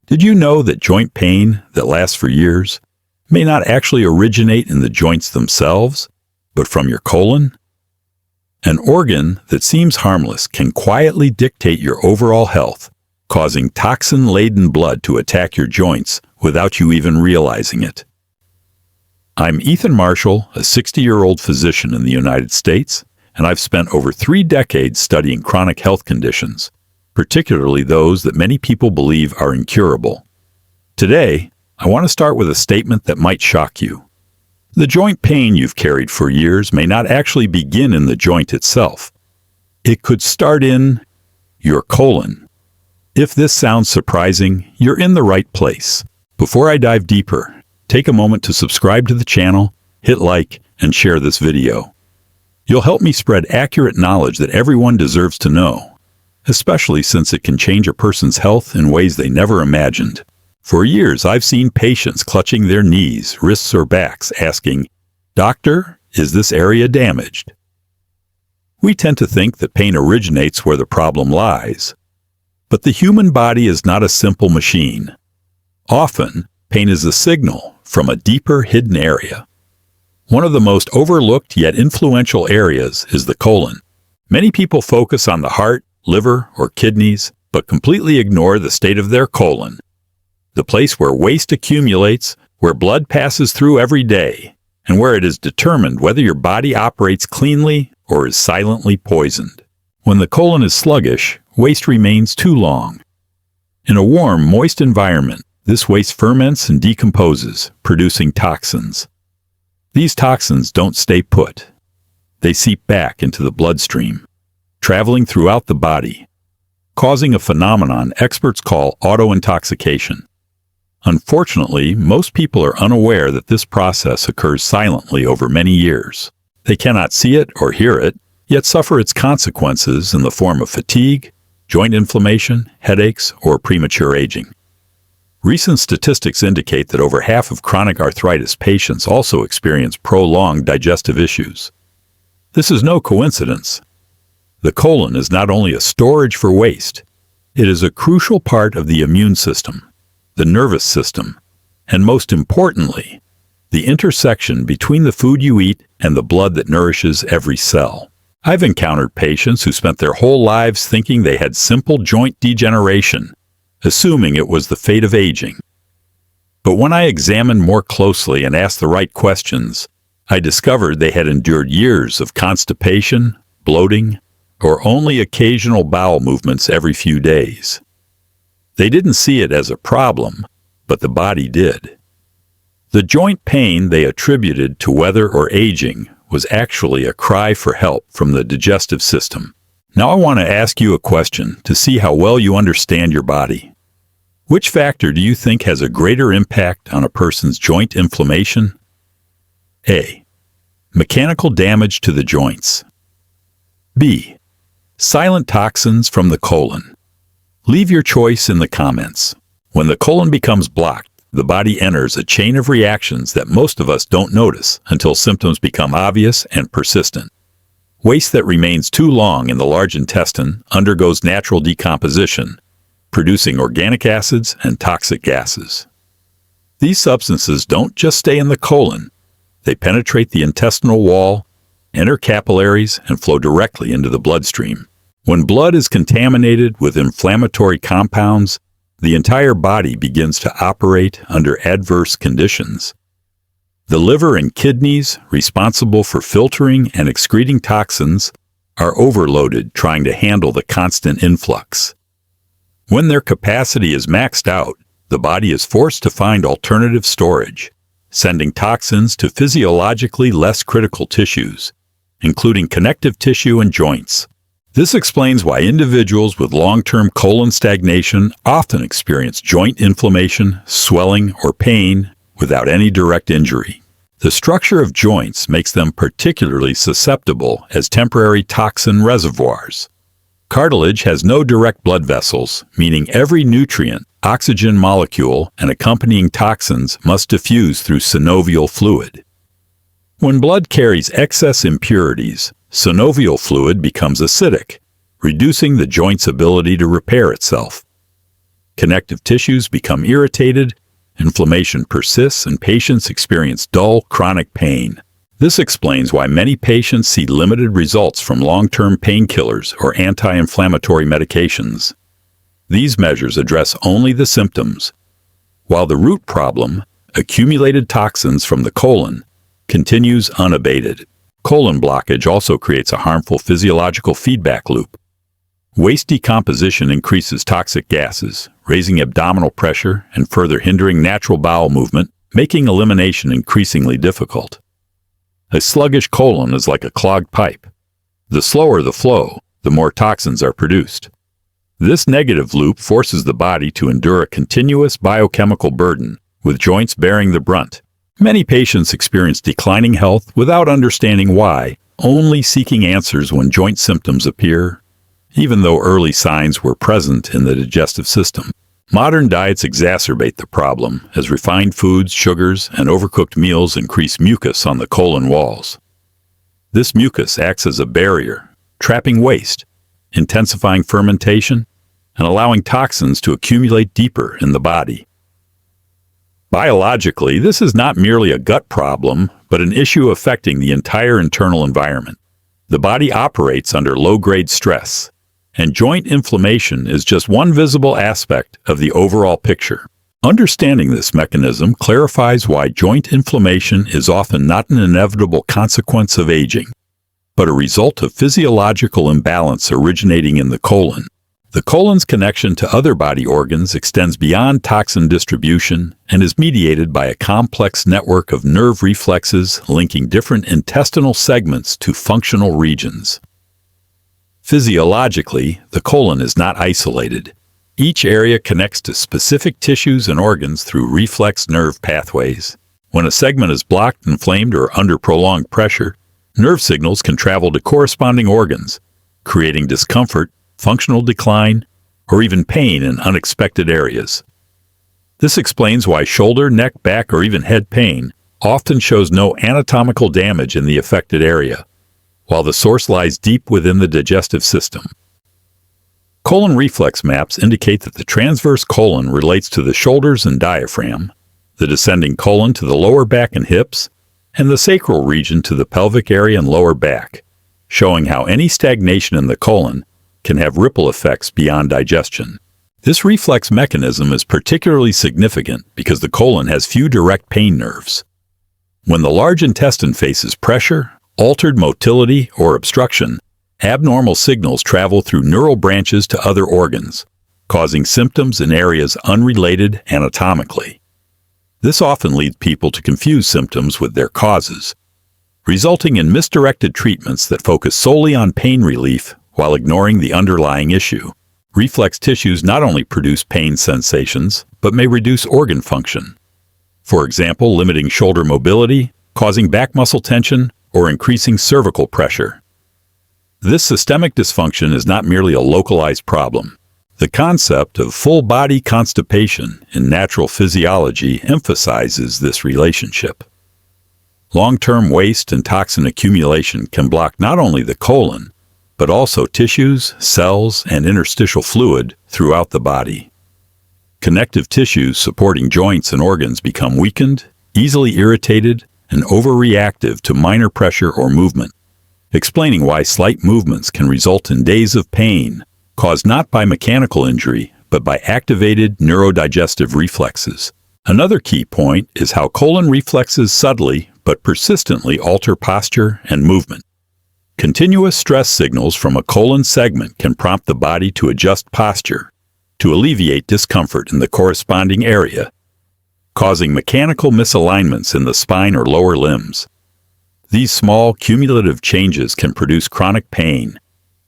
Did you know that joint pain that lasts for years may not actually originate in the joints themselves, but from your colon? An organ that seems harmless can quietly dictate your overall health, causing toxin-laden blood to attack your joints without you even realizing it. I'm Ethan Marshall, a 60-year-old physician in the United States, and I've spent over 3 decades studying chronic health conditions, particularly those that many people believe are incurable. Today, I want to start with a statement that might shock you. The joint pain you've carried for years may not actually begin in the joint itself. It could start in your colon. If this sounds surprising, you're in the right place. Before I dive deeper, take a moment to subscribe to the channel, hit like, and share this video. You'll help me spread accurate knowledge that everyone deserves to know, especially since it can change a person's health in ways they never imagined. For years, I've seen patients clutching their knees, wrists, or backs, asking, "Doctor, is this area damaged?" We tend to think that pain originates where the problem lies. But the human body is not a simple machine. Often, pain is a signal from a deeper, hidden area. One of the most overlooked yet influential areas is the colon. Many people focus on the heart, liver, or kidneys, but completely ignore the state of their colon, the place where waste accumulates, where blood passes through every day, and where it is determined whether your body operates cleanly or is silently poisoned. When the colon is sluggish, waste remains too long. In a warm, moist environment, this waste ferments and decomposes, producing toxins. These toxins don't stay put. They seep back into the bloodstream, traveling throughout the body, causing a phenomenon experts call autointoxication. Unfortunately, most people are unaware that this process occurs silently over many years. They cannot see it or hear it, yet suffer its consequences in the form of fatigue, joint inflammation, headaches, or premature aging. Recent statistics indicate that over half of chronic arthritis patients also experience prolonged digestive issues. This is no coincidence. The colon is not only a storage for waste, it is a crucial part of the immune system, the nervous system, and most importantly, the intersection between the food you eat and the blood that nourishes every cell. I've encountered patients who spent their whole lives thinking they had simple joint degeneration, assuming it was the fate of aging. But when I examined more closely and asked the right questions, I discovered they had endured years of constipation, bloating, or only occasional bowel movements every few days. They didn't see it as a problem, but the body did. The joint pain they attributed to weather or aging was actually a cry for help from the digestive system. Now I want to ask you a question to see how well you understand your body. Which factor do you think has a greater impact on a person's joint inflammation? A. Mechanical damage to the joints. B. Silent toxins from the colon. Leave your choice in the comments. When the colon becomes blocked, the body enters a chain of reactions that most of us don't notice until symptoms become obvious and persistent. Waste that remains too long in the large intestine undergoes natural decomposition, producing organic acids and toxic gases. These substances don't just stay in the colon. They penetrate the intestinal wall, enter capillaries, and flow directly into the bloodstream. When blood is contaminated with inflammatory compounds, the entire body begins to operate under adverse conditions. The liver and kidneys, responsible for filtering and excreting toxins, are overloaded trying to handle the constant influx. When their capacity is maxed out, the body is forced to find alternative storage, sending toxins to physiologically less critical tissues, including connective tissue and joints. This explains why individuals with long-term colon stagnation often experience joint inflammation, swelling, or pain without any direct injury. The structure of joints makes them particularly susceptible as temporary toxin reservoirs. Cartilage has no direct blood vessels, meaning every nutrient, oxygen molecule, and accompanying toxins must diffuse through synovial fluid. When blood carries excess impurities, synovial fluid becomes acidic, reducing the joint's ability to repair itself. Connective tissues become irritated, inflammation persists, and patients experience dull, chronic pain. This explains why many patients see limited results from long-term painkillers or anti-inflammatory medications. These measures address only the symptoms, while the root problem, accumulated toxins from the colon, continues unabated. Colon blockage also creates a harmful physiological feedback loop. Waste decomposition increases toxic gases, raising abdominal pressure and further hindering natural bowel movement, making elimination increasingly difficult. A sluggish colon is like a clogged pipe. The slower the flow, the more toxins are produced. This negative loop forces the body to endure a continuous biochemical burden, with joints bearing the brunt. Many patients experience declining health without understanding why, only seeking answers when joint symptoms appear, even though early signs were present in the digestive system. Modern diets exacerbate the problem, as refined foods, sugars, and overcooked meals increase mucus on the colon walls. This mucus acts as a barrier, trapping waste, intensifying fermentation, and allowing toxins to accumulate deeper in the body. Biologically, this is not merely a gut problem, but an issue affecting the entire internal environment. The body operates under low-grade stress, and joint inflammation is just one visible aspect of the overall picture. Understanding this mechanism clarifies why joint inflammation is often not an inevitable consequence of aging, but a result of physiological imbalance originating in the colon. The colon's connection to other body organs extends beyond toxin distribution and is mediated by a complex network of nerve reflexes linking different intestinal segments to functional regions. Physiologically, the colon is not isolated. Each area connects to specific tissues and organs through reflex nerve pathways. When a segment is blocked, inflamed, or under prolonged pressure, nerve signals can travel to corresponding organs, creating discomfort, functional decline, or even pain in unexpected areas. This explains why shoulder, neck, back, or even head pain often shows no anatomical damage in the affected area, while the source lies deep within the digestive system. Colon reflex maps indicate that the transverse colon relates to the shoulders and diaphragm, the descending colon to the lower back and hips, and the sacral region to the pelvic area and lower back, showing how any stagnation in the colon can have ripple effects beyond digestion. This reflex mechanism is particularly significant because the colon has few direct pain nerves. When the large intestine faces pressure, altered motility, or obstruction, abnormal signals travel through neural branches to other organs, causing symptoms in areas unrelated anatomically. This often leads people to confuse symptoms with their causes, resulting in misdirected treatments that focus solely on pain relief while ignoring the underlying issue. Reflex tissues not only produce pain sensations, but may reduce organ function. For example, limiting shoulder mobility, causing back muscle tension, or increasing cervical pressure. This systemic dysfunction is not merely a localized problem. The concept of full-body constipation in natural physiology emphasizes this relationship. Long-term waste and toxin accumulation can block not only the colon, but also tissues, cells, and interstitial fluid throughout the body. Connective tissues supporting joints and organs become weakened, easily irritated, and overreactive to minor pressure or movement, explaining why slight movements can result in days of pain, caused not by mechanical injury, but by activated neurodigestive reflexes. Another key point is how colon reflexes subtly but persistently alter posture and movement. Continuous stress signals from a colon segment can prompt the body to adjust posture, to alleviate discomfort in the corresponding area, causing mechanical misalignments in the spine or lower limbs. These small, cumulative changes can produce chronic pain,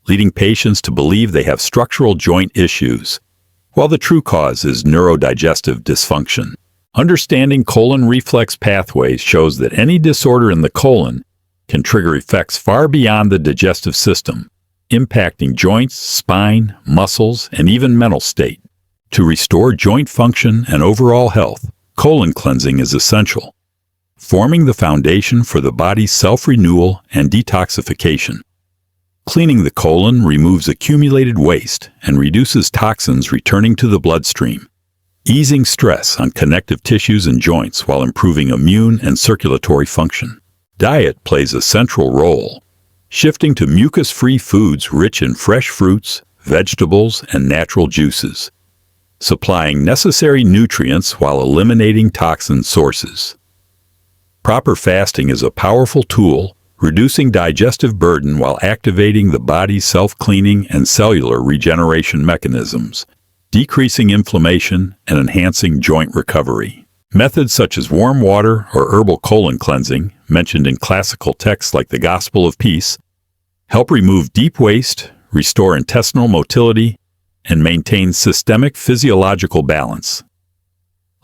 leading patients to believe they have structural joint issues, while the true cause is neurodigestive dysfunction. Understanding colon reflex pathways shows that any disorder in the colon can trigger effects far beyond the digestive system, impacting joints, spine, muscles, and even mental state. To restore joint function and overall health, colon cleansing is essential, forming the foundation for the body's self-renewal and detoxification. Cleaning the colon removes accumulated waste and reduces toxins returning to the bloodstream. easing stress on connective tissues and joints while improving immune and circulatory function. Diet plays a central role, shifting to mucus-free foods rich in fresh fruits, vegetables, and natural juices, supplying necessary nutrients while eliminating toxin sources. Proper fasting is a powerful tool, reducing digestive burden while activating the body's self-cleaning and cellular regeneration mechanisms, decreasing inflammation and enhancing joint recovery. Methods such as warm water or herbal colon cleansing, mentioned in classical texts like the Gospel of Peace, help remove deep waste, restore intestinal motility, and maintain systemic physiological balance.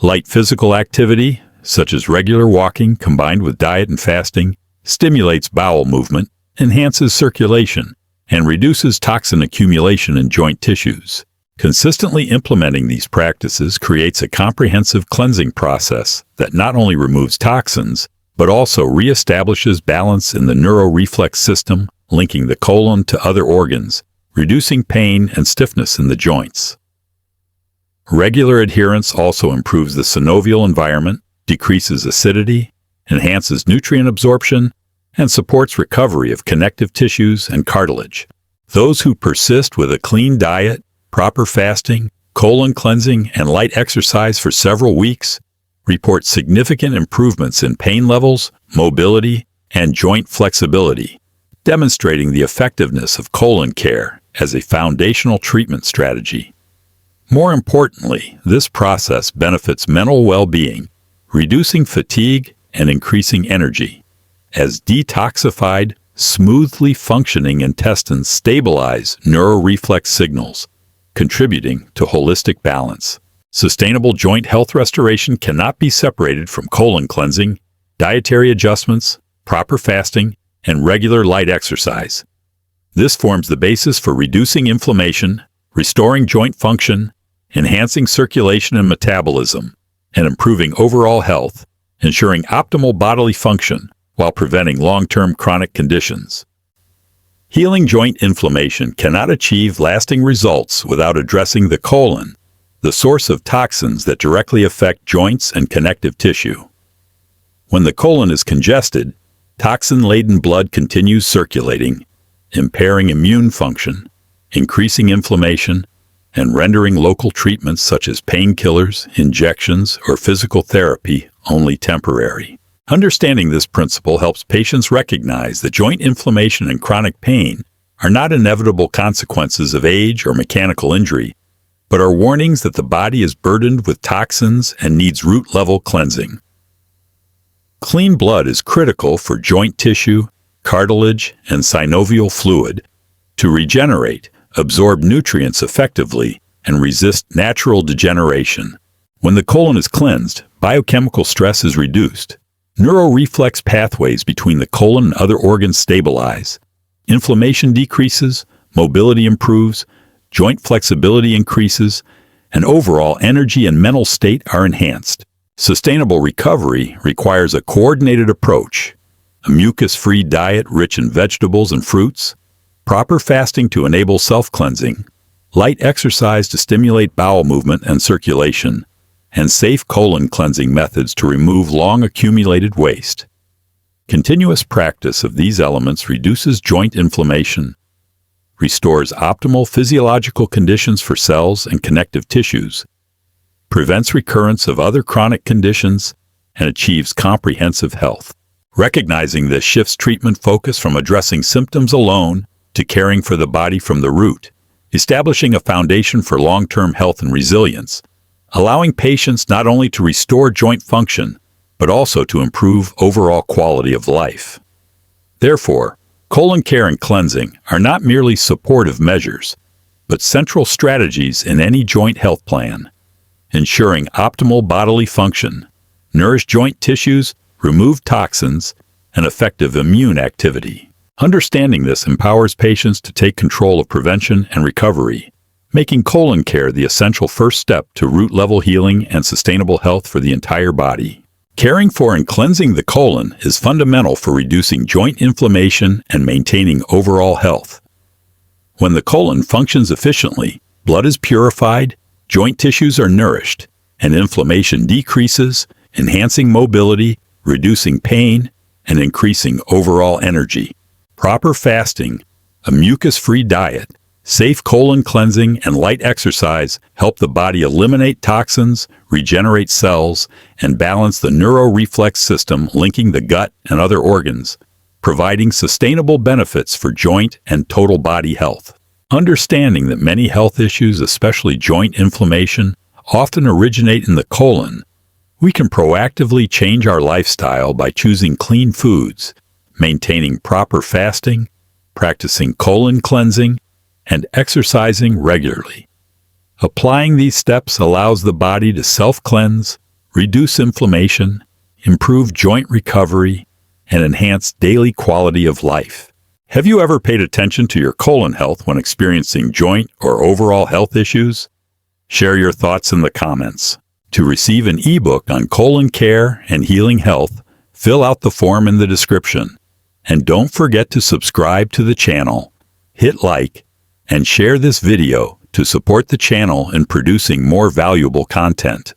Light physical activity, such as regular walking combined with diet and fasting, stimulates bowel movement, enhances circulation, and reduces toxin accumulation in joint tissues. Consistently implementing these practices creates a comprehensive cleansing process that not only removes toxins, but also reestablishes balance in the neuroreflex system, linking the colon to other organs, reducing pain and stiffness in the joints. Regular adherence also improves the synovial environment, decreases acidity, enhances nutrient absorption, and supports recovery of connective tissues and cartilage. Those who persist with a clean diet, proper fasting, colon cleansing, and light exercise for several weeks report significant improvements in pain levels, mobility, and joint flexibility, demonstrating the effectiveness of colon care as a foundational treatment strategy. More importantly, this process benefits mental well-being, reducing fatigue and increasing energy, as detoxified, smoothly functioning intestines stabilize neuroreflex signals, contributing to holistic balance. Sustainable joint health restoration cannot be separated from colon cleansing, dietary adjustments, proper fasting, and regular light exercise. This forms the basis for reducing inflammation, restoring joint function, enhancing circulation and metabolism, and improving overall health, ensuring optimal bodily function while preventing long-term chronic conditions. Healing joint inflammation cannot achieve lasting results without addressing the colon, the source of toxins that directly affect joints and connective tissue. When the colon is congested, toxin-laden blood continues circulating, impairing immune function, increasing inflammation, and rendering local treatments such as painkillers, injections, or physical therapy only temporary. Understanding this principle helps patients recognize that joint inflammation and chronic pain are not inevitable consequences of age or mechanical injury, but are warnings that the body is burdened with toxins and needs root-level cleansing. Clean blood is critical for joint tissue, cartilage, and synovial fluid to regenerate, absorb nutrients effectively, and resist natural degeneration. When the colon is cleansed, biochemical stress is reduced. Neuroreflex pathways between the colon and other organs stabilize. Inflammation decreases, mobility improves, joint flexibility increases, and overall energy and mental state are enhanced. Sustainable recovery requires a coordinated approach, a mucus-free diet rich in vegetables and fruits, proper fasting to enable self-cleansing, light exercise to stimulate bowel movement and circulation, and safe colon cleansing methods to remove long-accumulated waste. Continuous practice of these elements reduces joint inflammation, restores optimal physiological conditions for cells and connective tissues, prevents recurrence of other chronic conditions, and achieves comprehensive health. Recognizing this shifts treatment focus from addressing symptoms alone to caring for the body from the root, establishing a foundation for long-term health and resilience, allowing patients not only to restore joint function, but also to improve overall quality of life. Therefore, colon care and cleansing are not merely supportive measures, but central strategies in any joint health plan, ensuring optimal bodily function, nourish joint tissues, remove toxins, and effective immune activity. Understanding this empowers patients to take control of prevention and recovery, making colon care the essential first step to root-level healing and sustainable health for the entire body. Caring for and cleansing the colon is fundamental for reducing joint inflammation and maintaining overall health. When the colon functions efficiently, blood is purified, joint tissues are nourished, and inflammation decreases, enhancing mobility, reducing pain, and increasing overall energy. Proper fasting, a mucus-free diet, safe colon cleansing, and light exercise help the body eliminate toxins, regenerate cells, and balance the neuroreflex system linking the gut and other organs, providing sustainable benefits for joint and total body health. Understanding that many health issues, especially joint inflammation, often originate in the colon, we can proactively change our lifestyle by choosing clean foods, maintaining proper fasting, practicing colon cleansing, and exercising regularly. Applying these steps allows the body to self-cleanse, reduce inflammation, improve joint recovery, and enhance daily quality of life. Have you ever paid attention to your colon health when experiencing joint or overall health issues? Share your thoughts in the comments. To receive an ebook on colon care and healing health, fill out the form in the description. And don't forget to subscribe to the channel, hit like, and share this video to support the channel in producing more valuable content.